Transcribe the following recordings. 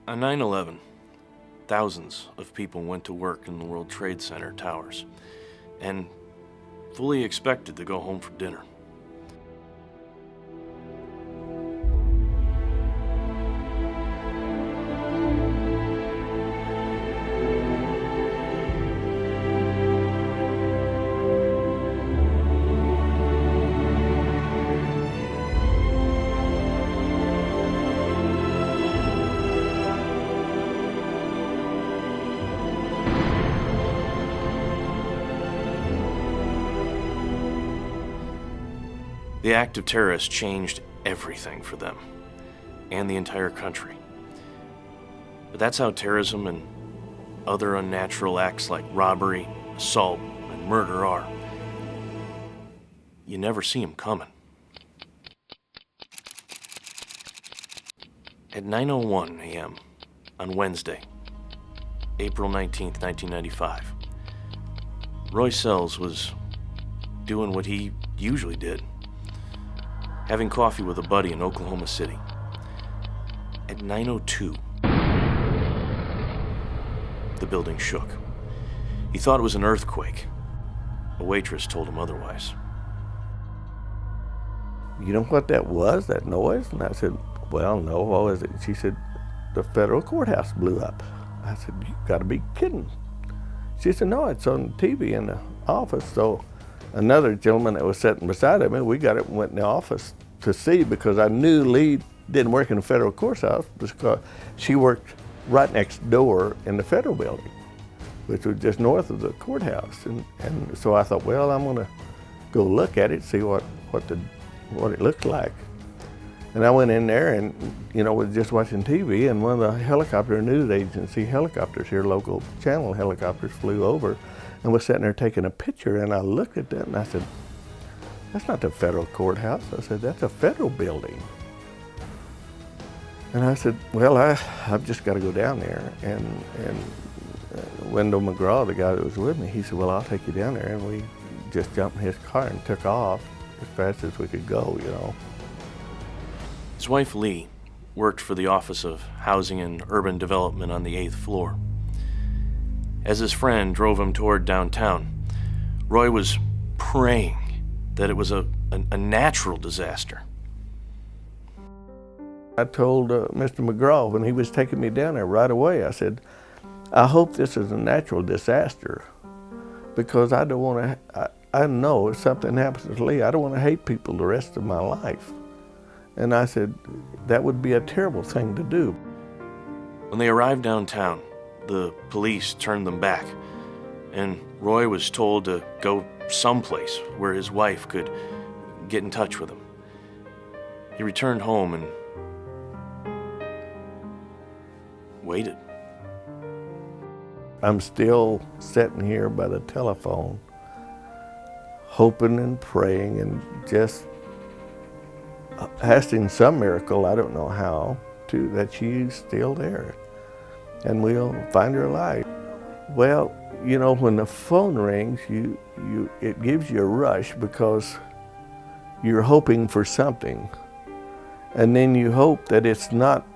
On 9/11, thousands of people went to work in the World Trade Center towers and fully expected to go home for dinner. The act of terrorists changed everything for them and the entire country. But that's how terrorism and other unnatural acts like robbery, assault, and murder are. You never see them coming. At 9:01 a.m. on Wednesday, April 19th, 1995, Roy Sells was doing what he usually did, having coffee with a buddy in Oklahoma City. At 9:02, the building shook. He thought it was an earthquake. A waitress told him otherwise. You know what that was, that noise? And I said, well, no, what was it? She said, the federal courthouse blew up. I said, you gotta be kidding. She said, no, it's on TV in the office. So another gentleman that was sitting beside me, we got it and went in the office to see, because I knew Lee didn't work in the federal courthouse because she worked right next door in the federal building, which was just north of the courthouse. And so I thought, well, I'm gonna go look at it, see what it looked like. And I went in there and, was just watching TV, and one of the helicopter news agency helicopters here, local channel helicopters, flew over and was sitting there taking a picture. And I looked at that and I said, that's not the federal courthouse. I said, that's a federal building. And I said, well, I've just got to go down there. And Wendell McGraw, the guy that was with me, he said, well, I'll take you down there. And we just jumped in his car and took off as fast as we could go, His wife, Lee, worked for the Office of Housing and Urban Development on the 8th floor. As his friend drove him toward downtown, Roy was praying that it was a natural disaster. I told Mr. McGraw when he was taking me down there right away, I said, I hope this is a natural disaster, because I don't want to, I know if something happens to Lee, I don't want to hate people the rest of my life. And I said, that would be a terrible thing to do. When they arrived downtown, the police turned them back, and Roy was told to go someplace where his wife could get in touch with him. He returned home and waited. I'm still sitting here by the telephone, hoping and praying and just asking some miracle, I don't know how, that she's still there and we'll find her alive. Well, when the phone rings, it gives you a rush because you're hoping for something. And then you hope that it's not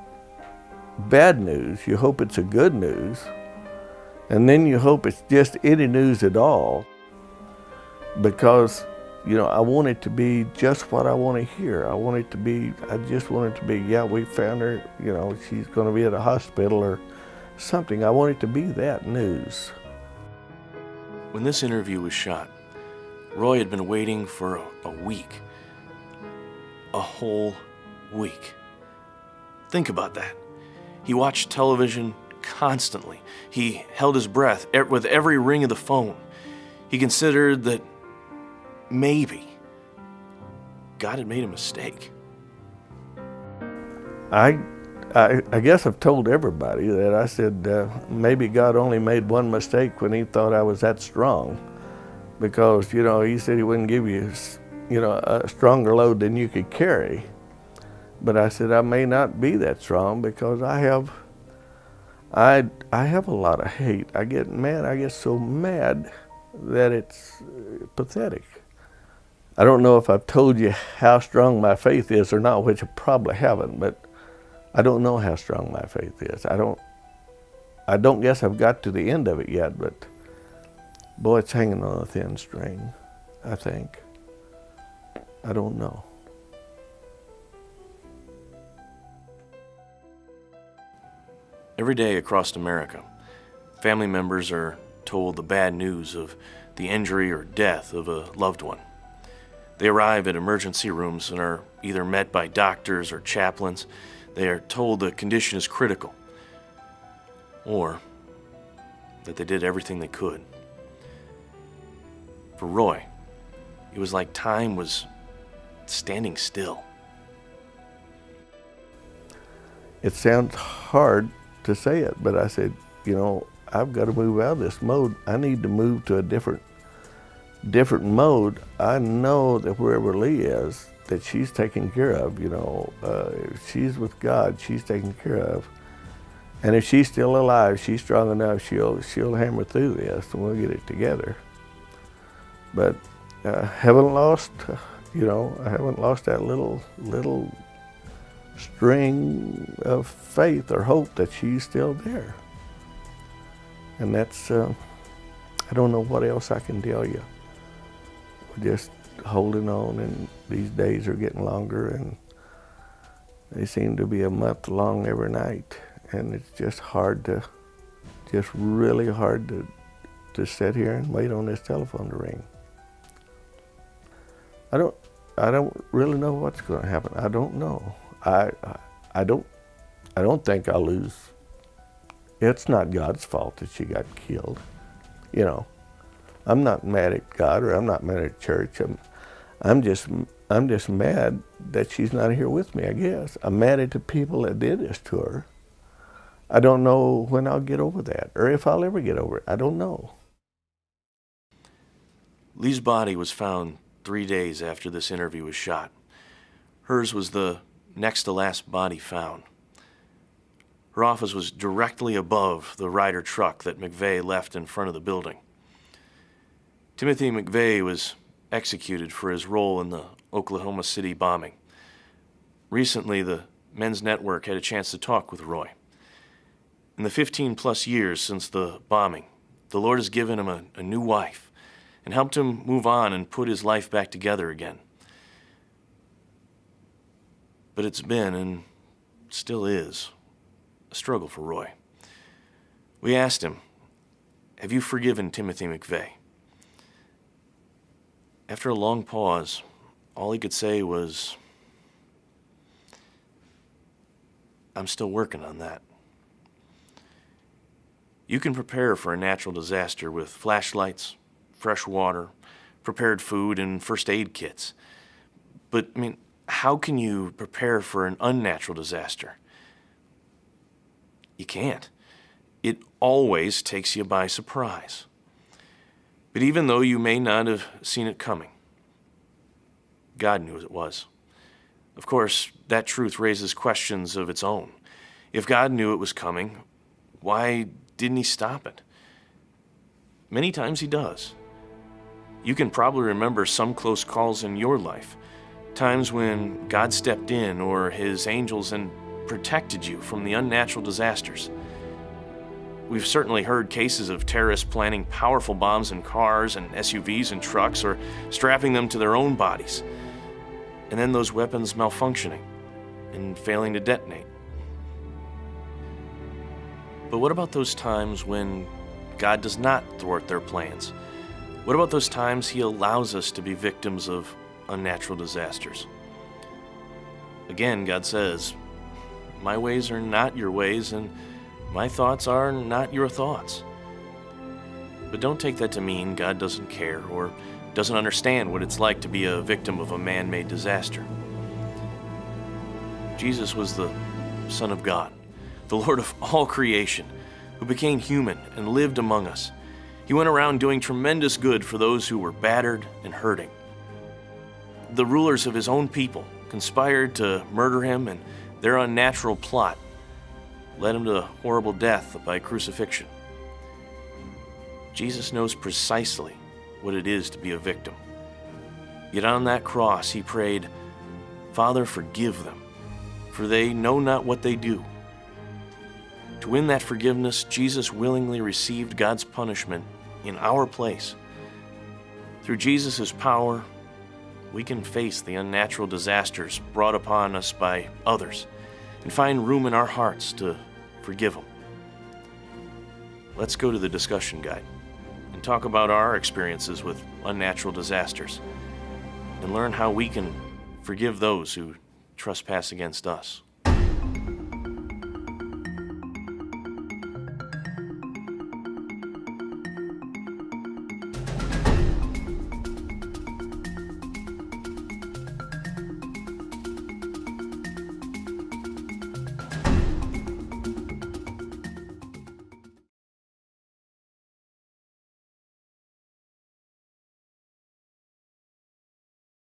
bad news, you hope it's a good news. And then you hope it's just any news at all, because I want it to be just what I want to hear. I just want it to be, yeah, we found her, she's going to be at a hospital or something. I want it to be that news. When this interview was shot, Roy had been waiting for a week. A whole week. Think about that. He watched television constantly. He held his breath with every ring of the phone. He considered that maybe God had made a mistake. I guess I've told everybody that I said maybe God only made one mistake when he thought I was that strong, because he said he wouldn't give you a stronger load than you could carry. But I said I may not be that strong because I have a lot of hate. I get so mad that it's pathetic. I don't know if I've told you how strong my faith is or not, which I probably haven't, but I don't know how strong my faith is. I don't guess I've got to the end of it yet, but boy, it's hanging on a thin string, I think. I don't know. Every day across America, family members are told the bad news of the injury or death of a loved one. They arrive at emergency rooms and are either met by doctors or chaplains. They are told the condition is critical, or that they did everything they could. For Roy, it was like time was standing still. It sounds hard to say it, but I said, I've got to move out of this mode. I need to move to a different mode. I know that wherever Lee is, that she's taken care of, if she's with God, she's taken care of. And if she's still alive, she's strong enough, she'll hammer through this and we'll get it together. But I haven't lost that little string of faith or hope that she's still there. And that's, I don't know what else I can tell you. We're just holding on, and these days are getting longer, and they seem to be a month long every night. And it's just really hard to sit here and wait on this telephone to ring. I don't really know what's going to happen. I don't know. I don't think I'll lose. It's not God's fault that she got killed. I'm not mad at God, or I'm not mad at church. I'm just mad that she's not here with me, I guess. I'm mad at the people that did this to her. I don't know when I'll get over that, or if I'll ever get over it. I don't know. Lee's body was found 3 days after this interview was shot. Hers was the next to last body found. Her office was directly above the Ryder truck that McVeigh left in front of the building. Timothy McVeigh was executed for his role in the Oklahoma City bombing. Recently, the Men's Network had a chance to talk with Roy. In the 15-plus years since the bombing, the Lord has given him a new wife and helped him move on and put his life back together again. But it's been, and still is, a struggle for Roy. We asked him, "Have you forgiven Timothy McVeigh?" After a long pause, all he could say was, "I'm still working on that." You can prepare for a natural disaster with flashlights, fresh water, prepared food, and first aid kits. But, how can you prepare for an unnatural disaster? You can't. It always takes you by surprise. But even though you may not have seen it coming, God knew it was. Of course, that truth raises questions of its own. If God knew it was coming, why didn't he stop it? Many times he does. You can probably remember some close calls in your life, times when God stepped in or his angels and protected you from the unnatural disasters. We've certainly heard cases of terrorists planning powerful bombs in cars and SUVs and trucks, or strapping them to their own bodies, and then those weapons malfunctioning and failing to detonate. But what about those times when God does not thwart their plans? What about those times he allows us to be victims of unnatural disasters? Again, God says, "My ways are not your ways, and my thoughts are not your thoughts." But don't take that to mean God doesn't care or doesn't understand what it's like to be a victim of a man-made disaster. Jesus was the Son of God, the Lord of all creation, who became human and lived among us. He went around doing tremendous good for those who were battered and hurting. The rulers of his own people conspired to murder him, and their unnatural plot led him to horrible death by crucifixion. Jesus knows precisely what it is to be a victim. Yet on that cross, he prayed, "Father, forgive them, for they know not what they do. To win that forgiveness, Jesus willingly received God's punishment in our place. Through Jesus' power, we can face the unnatural disasters brought upon us by others and find room in our hearts to forgive them. Let's go to the discussion guide and talk about our experiences with unnatural disasters and learn how we can forgive those who trespass against us.